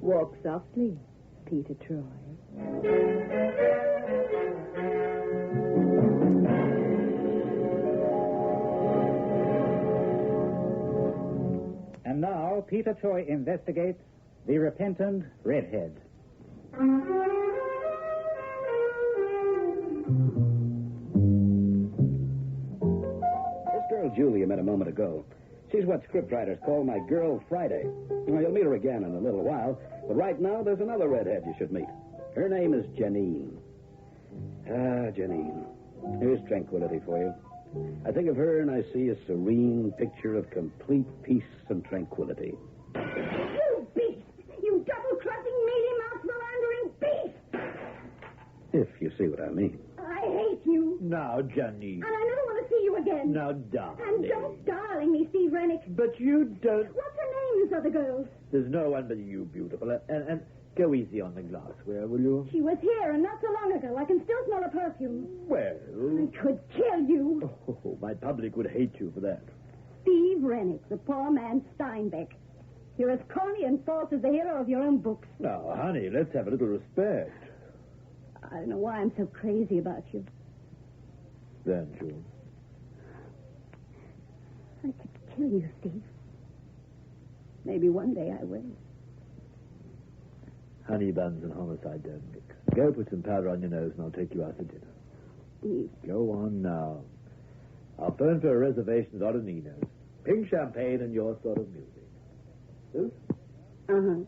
Walk softly, Peter Troy. And now, Peter Troy investigates the repentant redhead. This girl Julie you met a moment ago, she's what scriptwriters call my girl Friday. Well, you'll meet her again in a little while, but right now there's another redhead you should meet. Her name is Janine. Ah, Janine. Here's tranquility for you. I think of her and I see a serene picture of complete peace and tranquility. You beast! You double-crossing, mealy-mouthed, philandering beast! If you see what I mean. I hate you. Now, Janine. And I never want to see you again. Now, darling. And don't darling me, Steve Rennick. But you don't... What's her names, other girls? There's no one but you, beautiful. And go easy on the glassware, will you? She was here, and not so long ago. I can still smell her perfume. Well... I could kill you. Oh, my public would hate you for that. Steve Rennick, the poor man Steinbeck. You're as corny and false as the hero of your own books. Now, honey, let's have a little respect. I don't know why I'm so crazy about you. Then, June. I could kill you, Steve. Maybe one day I will. Honey buns and homicide don't mix. Go put some powder on your nose and I'll take you out to dinner. Steve. Go on now. I'll phone for a reservation at Oronino's. Pink champagne and your sort of music. This? Uh-huh.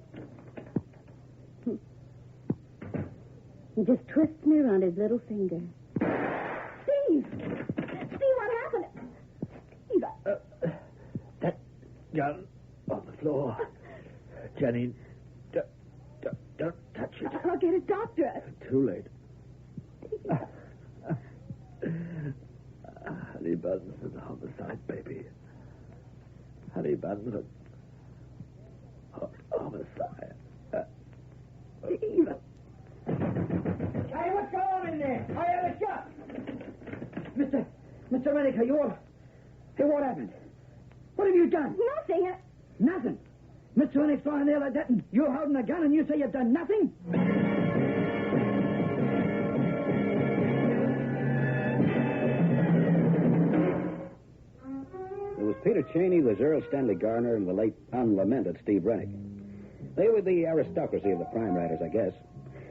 He just twists me around his little finger. Steve! Steve, what happened? Steve, That gun on the floor. Janine, don't touch it. I'll get a doctor. Too late. Honey buns and homicide, baby. Honey buns and homicide. Steve. Hey, what's going on in there? I have a shot. Mr. Rennick, are you all... Hey, what happened? What have you done? Nothing. Nothing. Mr. Rennick's lying there like that, and you're holding a gun, and you say you've done nothing? It was Peter Cheney, was Earl Stanley Garner, and the late unlamented Steve Rennick. They were the aristocracy of the crime writers, I guess.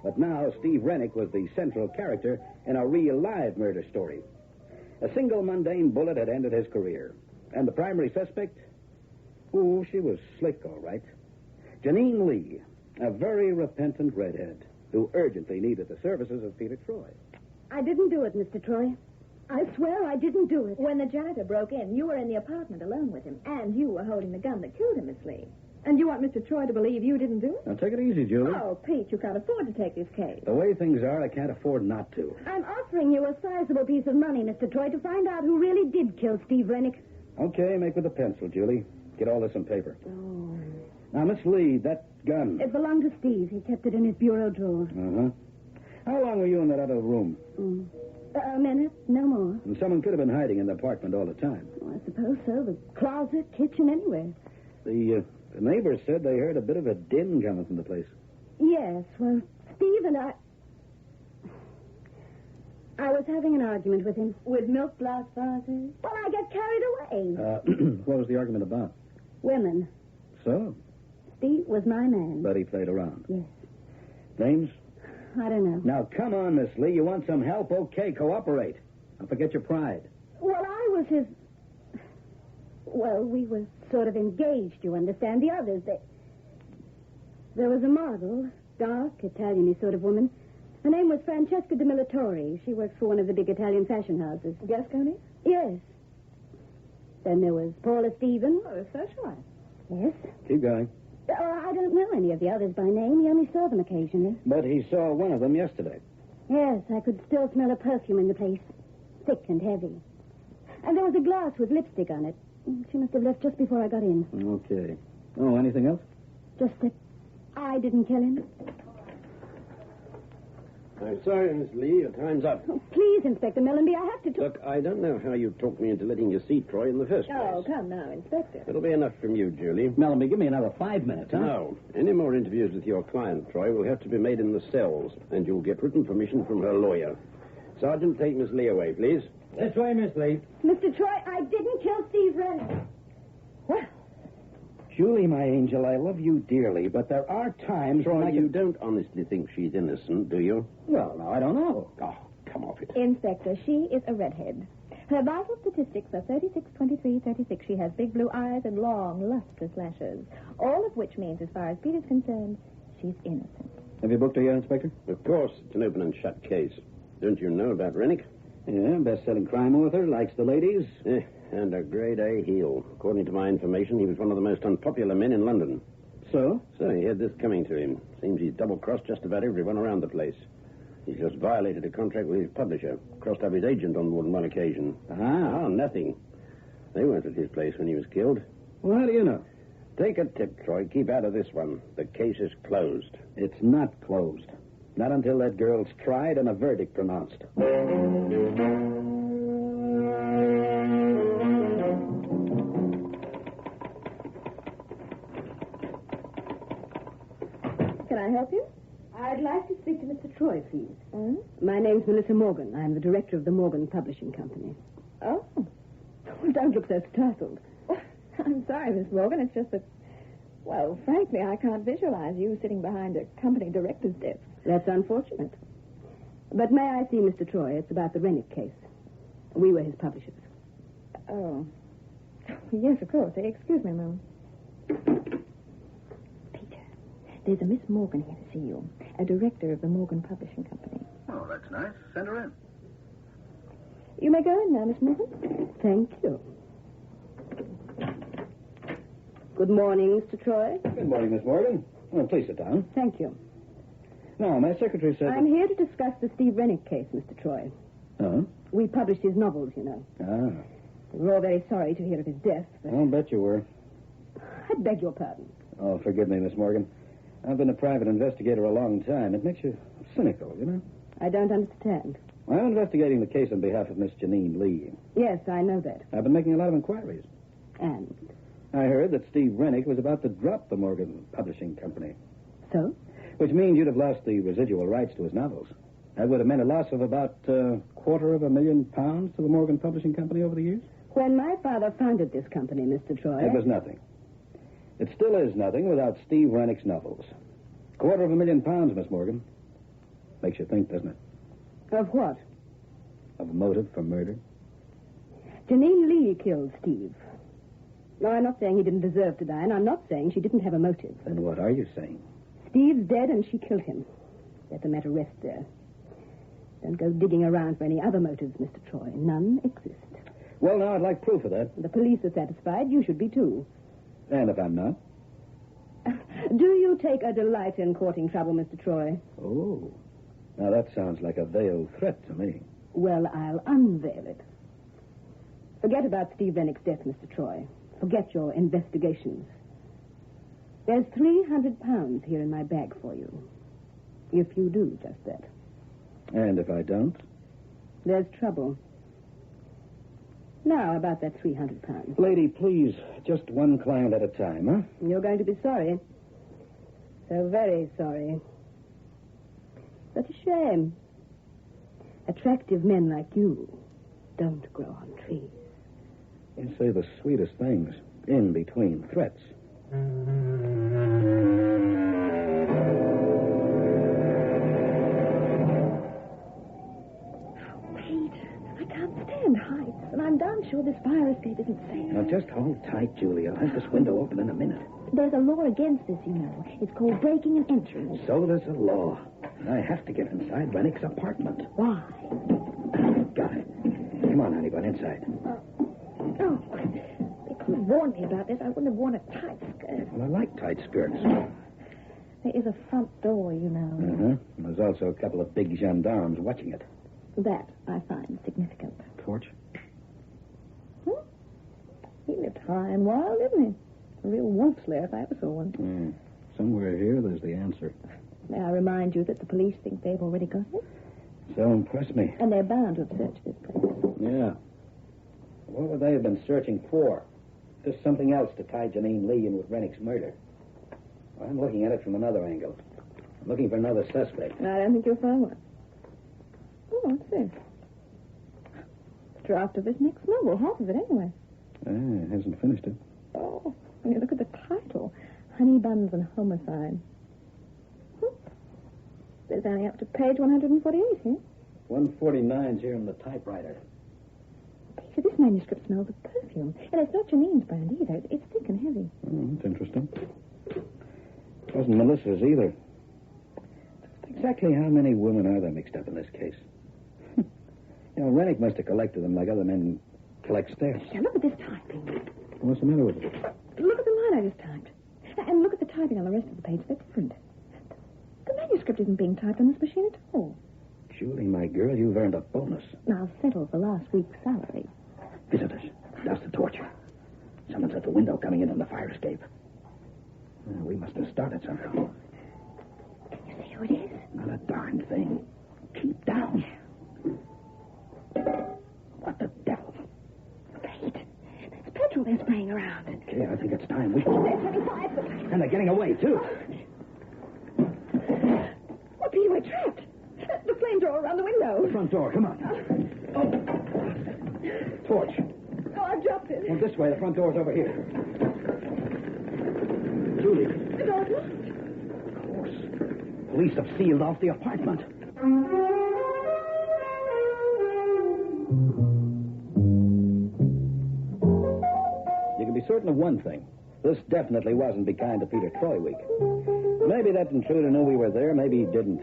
But now Steve Rennick was the central character in a real live murder story. A single mundane bullet had ended his career. And the primary suspect? Oh, she was slick, all right. Janine Lee, a very repentant redhead who urgently needed the services of Peter Troy. I didn't do it, Mr. Troy. I swear I didn't do it. When the janitor broke in, you were in the apartment alone with him, and you were holding the gun that killed him, Miss Lee. And you want Mr. Troy to believe you didn't do it? Now, take it easy, Julie. Oh, Pete, you can't afford to take this case. The way things are, I can't afford not to. I'm offering you a sizable piece of money, Mr. Troy, to find out who really did kill Steve Rennick. Okay, make with a pencil, Julie. Get all this on paper. Oh. Now, Miss Lee, that gun. It belonged to Steve. He kept it in his bureau drawer. Uh-huh. How long were you in that other room? A minute, no more. And someone could have been hiding in the apartment all the time. Oh, I suppose so. The closet, kitchen, anywhere. The neighbors said they heard a bit of a din coming from the place. Yes, well, Steve and I was having an argument with him. With milk glass vases? Well, I got carried away. What was the argument about? Women. So? Steve was my man. But he played around. Yes. Names? I don't know. Now, come on, Miss Lee. You want some help? Okay, cooperate. Don't forget your pride. Well, I was his... Well, we were sort of engaged, you understand. The others, There was a model, dark, Italian-y sort of woman. Her name was Francesca de Militore. She works for one of the big Italian fashion houses. Gascony? Yes. Then there was Paula Stevens. Oh, a socialite. Yes. Keep going. I don't know any of the others by name. He only saw them occasionally. But he saw one of them yesterday. Yes, I could still smell a perfume in the place. Thick and heavy. And there was a glass with lipstick on it. She must have left just before I got in. Okay. Oh, anything else? Just that I didn't kill him. I'm sorry, Miss Lee. Your time's up. Oh, please, Inspector Mellenby, I have to talk. Look, I don't know how you talked me into letting you see Troy in the first place. Oh, come now, Inspector. It'll be enough from you, Julie. Mellenby, give me another 5 minutes, huh? No. Any more interviews with your client, Troy, will have to be made in the cells, and you'll get written permission from her lawyer. Sergeant, take Miss Lee away, please. This way, Miss Lee. Mr. Troy, I didn't kill Steve Rennie. Well, Julie, my angel, I love you dearly, but there are times when Troy, you don't honestly think she's innocent, do you? Well, now, I don't know. Oh, come off it. Inspector, she is a redhead. Her vital statistics are 36, 23, 36. She has big blue eyes and long, lustrous lashes. All of which means, as far as Peter's concerned, she's innocent. Have you booked her yet, Inspector? Of course, it's an open and shut case. Don't you know about Rennick? Yeah, best-selling crime author, likes the ladies. And a grade-A heel. According to my information, he was one of the most unpopular men in London. So? So he had this coming to him. Seems he's double-crossed just about everyone around the place. He's just violated a contract with his publisher. Crossed up his agent on more than one occasion. Ah. Oh, nothing. They weren't at his place when he was killed. Well, how do you know? Take a tip, Troy. Keep out of this one. The case is closed. It's not closed. Not until that girl's tried and a verdict pronounced. Can I help you? I'd like to speak to Mr. Troy, please. Hmm? My name's Melissa Morgan. I'm the director of the Morgan Publishing Company. Oh. Oh, don't look so startled. I'm sorry, Miss Morgan. It's just that, well, frankly, I can't visualize you sitting behind a company director's desk. That's unfortunate. But may I see Mr. Troy? It's about the Rennick case. We were his publishers. Oh. Yes, of course. Excuse me a moment. Peter, there's a Miss Morgan here to see you, a director of the Morgan Publishing Company. Oh, that's nice. Send her in. You may go in now, Miss Morgan. Thank you. Good morning, Mr. Troy. Good morning, Miss Morgan. Well, please sit down. Thank you. Now, my secretary said... I'm here to discuss the Steve Rennick case, Mr. Troy. Oh? We published his novels, you know. Ah. We're all very sorry to hear of his death, but I'll bet you were. I beg your pardon. Oh, forgive me, Miss Morgan. I've been a private investigator a long time. It makes you cynical, you know? I don't understand. I'm investigating the case on behalf of Miss Janine Lee. Yes, I know that. I've been making a lot of inquiries. And I heard that Steve Rennick was about to drop the Morgan Publishing Company, so? which means you'd have lost the residual rights to his novels. That would have meant a loss of about £250,000 to the Morgan Publishing Company over the years. When my father founded this company, Mr. Troy... It was nothing. It still is nothing without Steve Rennick's novels. £250,000, Miss Morgan. Makes you think, doesn't it? Of what? Of a motive for murder. Janine Lee killed Steve. No, I'm not saying he didn't deserve to die, and I'm not saying she didn't have a motive. Then what are you saying? Steve's dead, and she killed him. Let the matter rest there. Don't go digging around for any other motives, Mr. Troy. None exist. Well, now, I'd like proof of that. The police are satisfied. You should be, too. And if I'm not? Do you take a delight in courting trouble, Mr. Troy? Oh. Now, that sounds like a veiled threat to me. Well, I'll unveil it. Forget about Steve Rennick's death, Mr. Troy. Forget your investigations. There's £300 here in my bag for you. If you do just that. And if I don't? There's trouble. Now, about that £300. Lady, please, just one client at a time, huh? You're going to be sorry. So very sorry. Such a shame. Attractive men like you don't grow on trees. You say the sweetest things in between threats. And I'm darn sure this fire escape isn't safe. Now, just hold tight, Julie. I'll have this window open in a minute. There's a law against this, you know. It's called breaking and entering. So there's a law. I have to get inside Rennick's apartment. Why? Got it. Come on, honey, but inside. Oh, they could have warned me about this. I wouldn't have worn a tight skirt. Well, I like tight skirts. There is a front door, you know. Uh-huh. There's also a couple of big gendarmes watching it. That I find significant. Torch? He lived high and wild, didn't he? A real wolf slayer, if I ever saw one. Somewhere here, there's the answer. May I remind you that the police think they've already got it? So impressed me. And they're bound to have searched this place. Yeah. What would they have been searching for? Just something else to tie Janine Lee in with Rennick's murder. Well, I'm looking at it from another angle. I'm looking for another suspect. I don't think you'll find one. Oh, what's this? Draft of this next novel, half of it anyway. Hasn't finished it. Oh, when you look at the title, Honey Buns and Homicide. There's only up to page 148 here. 149's here in the typewriter. Peter, this manuscript smells of perfume. And it's not Janine's brand either. It's thick and heavy. Oh, that's interesting. It wasn't Melissa's either. Exactly how many women are there mixed up in this case? Rennick must have collected them like other men collect stamps. Now, look at this typing. What's the matter with it? Look at the line I just typed. And look at the typing on the rest of the page. They're different. The manuscript isn't being typed on this machine at all. Julie, my girl, you've earned a bonus. Now, settle for last week's salary. Visitors. That's the torch. Someone's at the window coming in on the fire escape. We must have started somehow. Can you see who it is? Not a darn thing. Keep down. What the devil? Wait. There's petrol they're spraying around. Okay, I think it's time. We... They're turning fire. And they're getting away, too. Oh, Peter, we're trapped. The flames are all around the window. The front door, come on. Torch. Oh, I've dropped it. Well, this way. The front door's over here. Julie. The door's locked. Of course. Police have sealed off the apartment. You can be certain of one thing. This definitely wasn't Be Kind to Peter Troy week. Maybe that intruder knew we were there, maybe he didn't.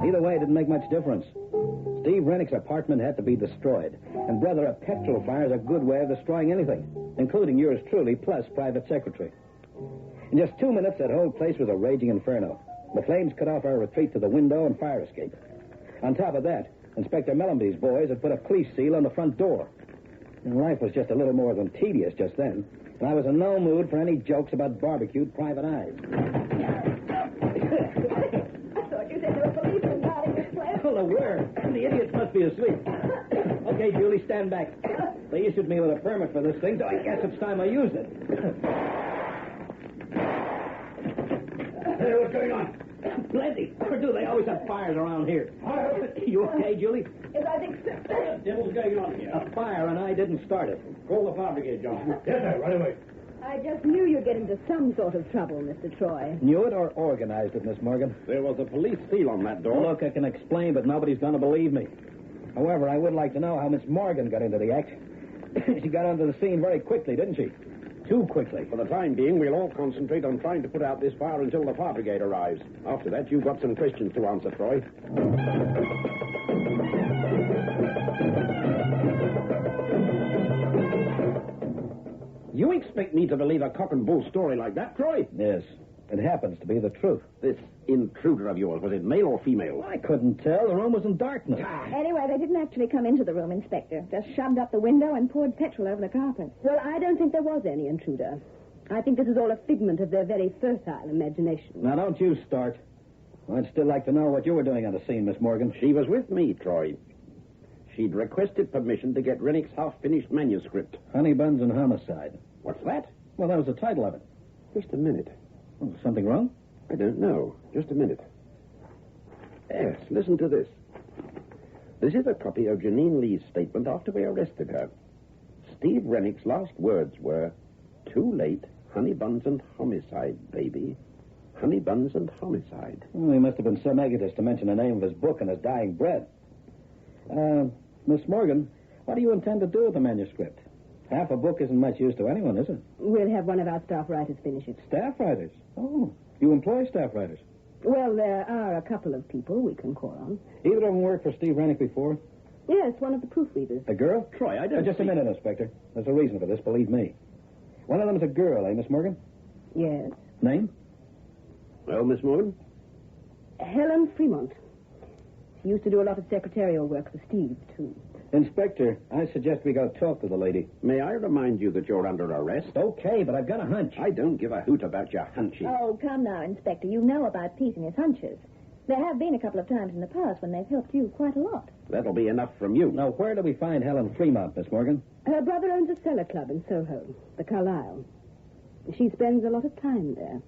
Either way, it didn't make much difference. Steve Rennick's apartment had to be destroyed. And, brother, a petrol fire is a good way of destroying anything, including yours truly, plus private secretary. In just 2 minutes, that whole place was a raging inferno. The flames cut off our retreat to the window and fire escape. On top of that, Inspector Mellenby's boys had put a police seal on the front door. And life was just a little more than tedious just then. And I was in no mood for any jokes about barbecued private eyes. I thought you said there were policemen guarding this place. Well, a word. The idiots must be asleep. Okay, Julie, stand back. They issued me with a permit for this thing, so I guess it's time I used it. Hey, what's going on? Plenty. Or do they always have fires around here? You okay, Julie? Yes, I think so. What the devil's going on here? A fire, and I didn't start it. Call the fire brigade, John. Yes, sir. Right away. I just knew you'd get into some sort of trouble, Mr. Troy. Knew it or organized it, Miss Morgan? There was a police seal on that door. Look, I can explain, but nobody's going to believe me. However, I would like to know how Miss Morgan got into the act. She got onto the scene very quickly, didn't she? Too quickly. For the time being, we'll all concentrate on trying to put out this fire until the fire brigade arrives. After that, you've got some questions to answer, Troy. You expect me to believe a cock and bull story like that, Troy? Yes. It happens to be the truth. This intruder of yours, was it male or female? I couldn't tell. The room was in darkness. Anyway, they didn't actually come into the room, Inspector. Just shoved up the window and poured petrol over the carpet. Well, I don't think there was any intruder. I think this is all a figment of their very fertile imagination. Now, don't you start. I'd still like to know what you were doing on the scene, Miss Morgan. She was with me, Troy. She'd requested permission to get Rennick's half-finished manuscript. Honey Buns and Homicide. What's that? Well, that was the title of it. Just a minute. Oh, something wrong? I don't know. Just a minute. Yes, listen to this. This is a copy of Janine Lee's statement after we arrested her. Steve Rennick's last words were, "Too late, honey buns and homicide, baby. Honey buns and homicide." Well, he must have been some egotist to mention the name of his book and his dying breath. Miss Morgan, what do you intend to do with the manuscript? Half a book isn't much use to anyone, is it? We'll have one of our staff writers finish it. Staff writers? Oh, you employ staff writers? Well, there are a couple of people we can call on. Either of them worked for Steve Rennick before? Yes, one of the proofreaders. A girl? Troy, I don't Just a minute, Inspector. There's a reason for this, believe me. One of them's a girl, Miss Morgan? Yes. Name? Well, Miss Morgan? Helen Fremont. She used to do a lot of secretarial work for Steve, too. Inspector, I suggest we go talk to the lady. May I remind you that you're under arrest? Okay, but I've got a hunch. I don't give a hoot about your hunches. Oh, come now, Inspector. You know about Pete and his hunches. There have been a couple of times in the past when they've helped you quite a lot. That'll be enough from you. Now, where do we find Helen Fremont, Miss Morgan? Her brother owns a cellar club in Soho, the Carlisle. She spends a lot of time there.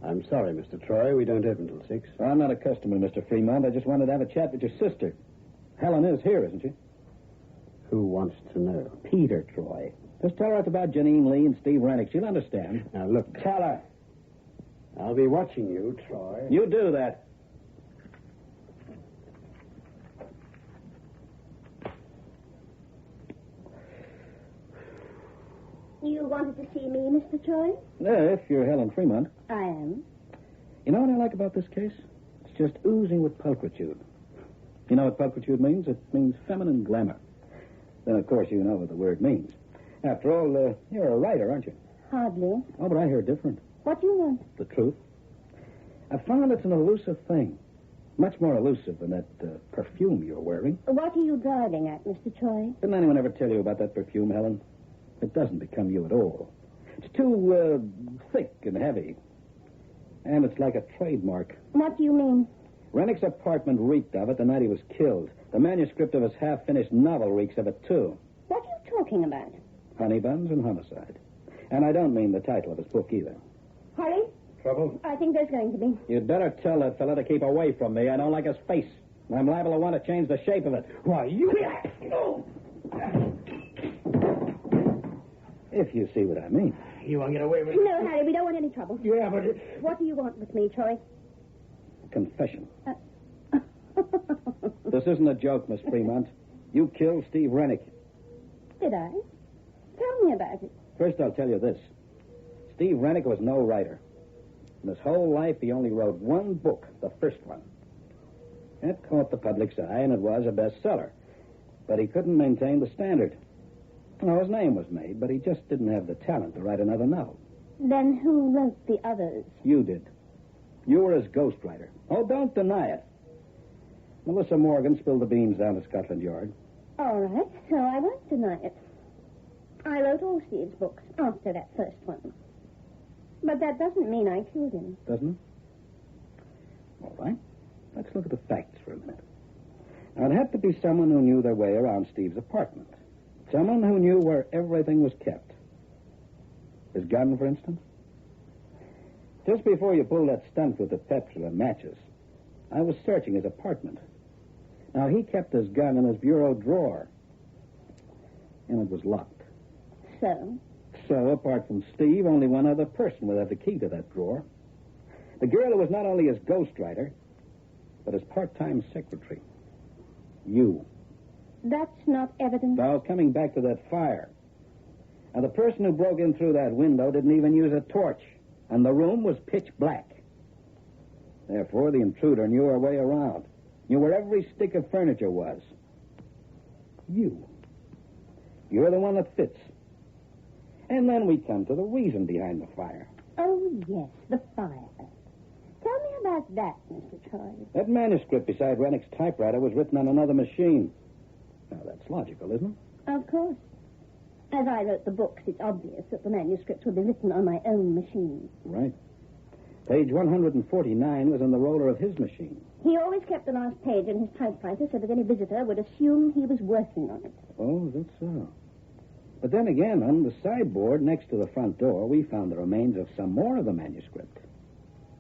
I'm sorry, Mr. Troy. We don't open till 6. I'm not a customer, Mr. Fremont. I just wanted to have a chat with your sister. Helen is here, isn't she? Who wants to know? Peter Troy. Just tell her it's about Janine Lee and Steve Rennick. She'll understand. Now, look. Tell her. I'll be watching you, Troy. You do that. You wanted to see me, Mr. Troy? If you're Helen Fremont. I am. You know what I like about this case? It's just oozing with pulchritude. You know what pulchritude means? It means feminine glamour. Then, of course, you know what the word means. After all, you're a writer, aren't you? Hardly. Oh, but I hear different. What do you want? The truth. I found it's an elusive thing. Much more elusive than that perfume you're wearing. What are you driving at, Mr. Troy? Didn't anyone ever tell you about that perfume, Helen? It doesn't become you at all. It's too, thick and heavy. And it's like a trademark. What do you mean? Rennick's apartment reeked of it the night he was killed. The manuscript of his half-finished novel reeks of it, too. What are you talking about? Honey buns and homicide. And I don't mean the title of his book, either. Hurry? Trouble? I think there's going to be. You'd better tell that fella to keep away from me. I don't like his face. I'm liable to want to change the shape of it. Why, you... If you see what I mean. You want to get away with it? No, Harry, we don't want any trouble. Yeah, but... What do you want with me, Troy? Confession. This isn't a joke, Miss Fremont. You killed Steve Rennick. Did I? Tell me about it. First, I'll tell you this. Steve Rennick was no writer. In his whole life, he only wrote one book, the first one. It caught the public's eye, and it was a bestseller. But he couldn't maintain the standard. Well, his name was made, but he just didn't have the talent to write another novel. Then who wrote the others? You did. You were his ghostwriter. Oh, don't deny it. Melissa Morgan spilled the beans down at Scotland Yard. All right, so I won't deny it. I wrote all Steve's books after that first one. But that doesn't mean I killed him. Doesn't it? All right. Let's look at the facts for a minute. Now, it had to be someone who knew their way around Steve's apartment. Someone who knew where everything was kept. His gun, for instance. Just before you pulled that stunt with the petrol and matches, I was searching his apartment. Now, he kept his gun in his bureau drawer. And it was locked. So? So, apart from Steve, only one other person would have the key to that drawer. The girl who was not only his ghostwriter, but his part-time secretary. You. That's not evidence. Now, coming back to that fire. Now, the person who broke in through that window didn't even use a torch, and the room was pitch black. Therefore, the intruder knew her way around, knew where every stick of furniture was. You. You're the one that fits. And then we come to the reason behind the fire. Oh, yes, the fire. Tell me about that, Mr. Troy. That manuscript beside Rennick's typewriter was written on another machine. Now, that's logical, isn't it? Of course. As I wrote the books, it's obvious that the manuscripts would be written on my own machine. Right. Page 149 was in the roller of his machine. He always kept the last page in his typewriter so that any visitor would assume he was working on it. Oh, that's so. But then again, on the sideboard next to the front door, we found the remains of some more of the manuscript.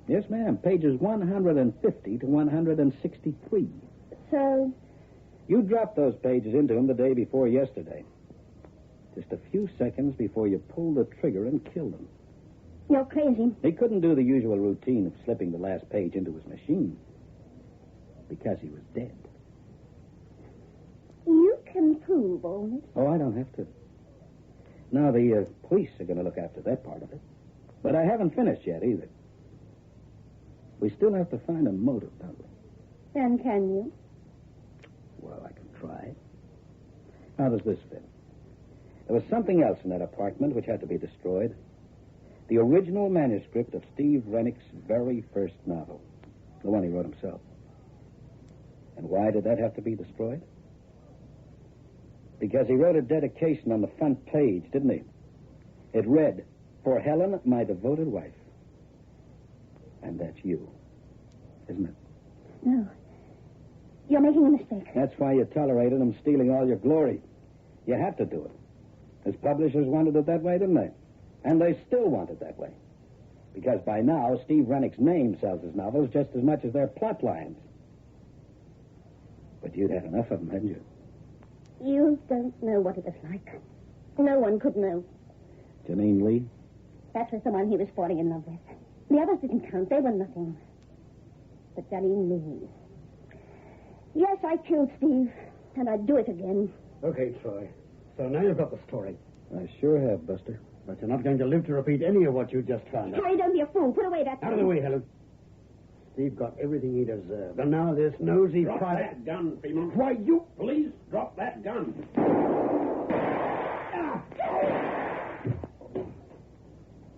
Yes, ma'am. Pages 150 to 163. So? You dropped those pages into him the day before yesterday. Just a few seconds before you pulled the trigger and killed him. You're crazy. He couldn't do the usual routine of slipping the last page into his machine. Because he was dead. You can prove all this. Oh, I don't have to. Now, the police are going to look after that part of it. But I haven't finished yet, either. We still have to find a motive, don't we? And can you? Well, I can try. How does this fit? There was something else in that apartment which had to be destroyed. The original manuscript of Steve Rennick's very first novel. The one he wrote himself. And why did that have to be destroyed? Because he wrote a dedication on the front page, didn't he? It read, "For Helen, my devoted wife." And that's you, isn't it? No. You're making a mistake. That's why you tolerated him stealing all your glory. You had to do it. His publishers wanted it that way, didn't they? And they still want it that way. Because by now, Steve Rennick's name sells his novels just as much as their plot lines. But you'd had enough of them, hadn't you? You don't know what it was like. No one could know. Janine Lee? That was the one he was falling in love with. The others didn't count. They were nothing. But Janine Lee. Yes, I killed Steve, and I'd do it again. Okay, Troy. So now you've got the story. I sure have, Buster. But you're not going to live to repeat any of what you just found out. Harry, don't be a fool. Put away that Out of the way, Helen. Steve got everything he deserved. And now this nosy Drop private... that gun, Fremont. Why, you... Police, drop that gun.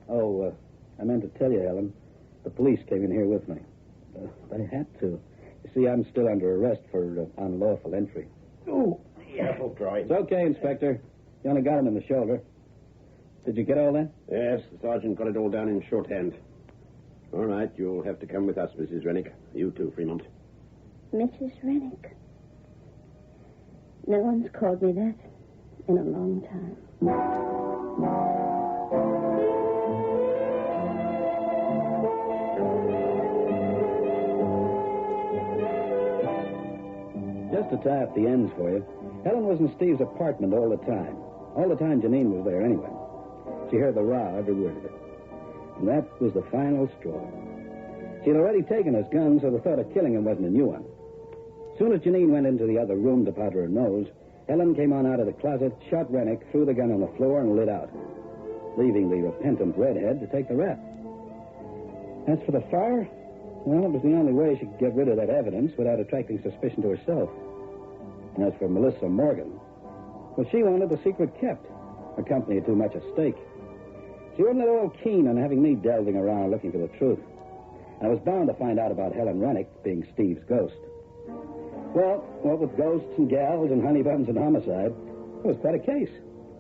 Oh, I meant to tell you, Helen. The police came in here with me. They had to. You see, I'm still under arrest for unlawful entry. Oh, careful, Troy. It's okay, Inspector. You only got him in the shoulder. Did you get all that? Yes, the sergeant got it all down in shorthand. All right, you'll have to come with us, Mrs. Rennick. You too, Fremont. Mrs. Rennick. No one's called me that in a long time. Just to tie up the ends for you, Helen was in Steve's apartment all the time. All the time Janine was there anyway. She heard the row, every word of it. And that was the final straw. She'd already taken his gun, so the thought of killing him wasn't a new one. As soon as Janine went into the other room to powder her nose, Helen came on out of the closet, shot Rennick, threw the gun on the floor, and lit out, leaving the repentant redhead to take the rap. As for the fire, well, it was the only way she could get rid of that evidence without attracting suspicion to herself. And as for Melissa Morgan, well, she wanted the secret kept. Her company had too much at stake. She wasn't at all keen on having me delving around looking for the truth. I was bound to find out about Helen Rennick being Steve's ghost. Well, what with ghosts and gals and honey buns and homicide, it was quite a case,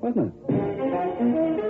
wasn't it?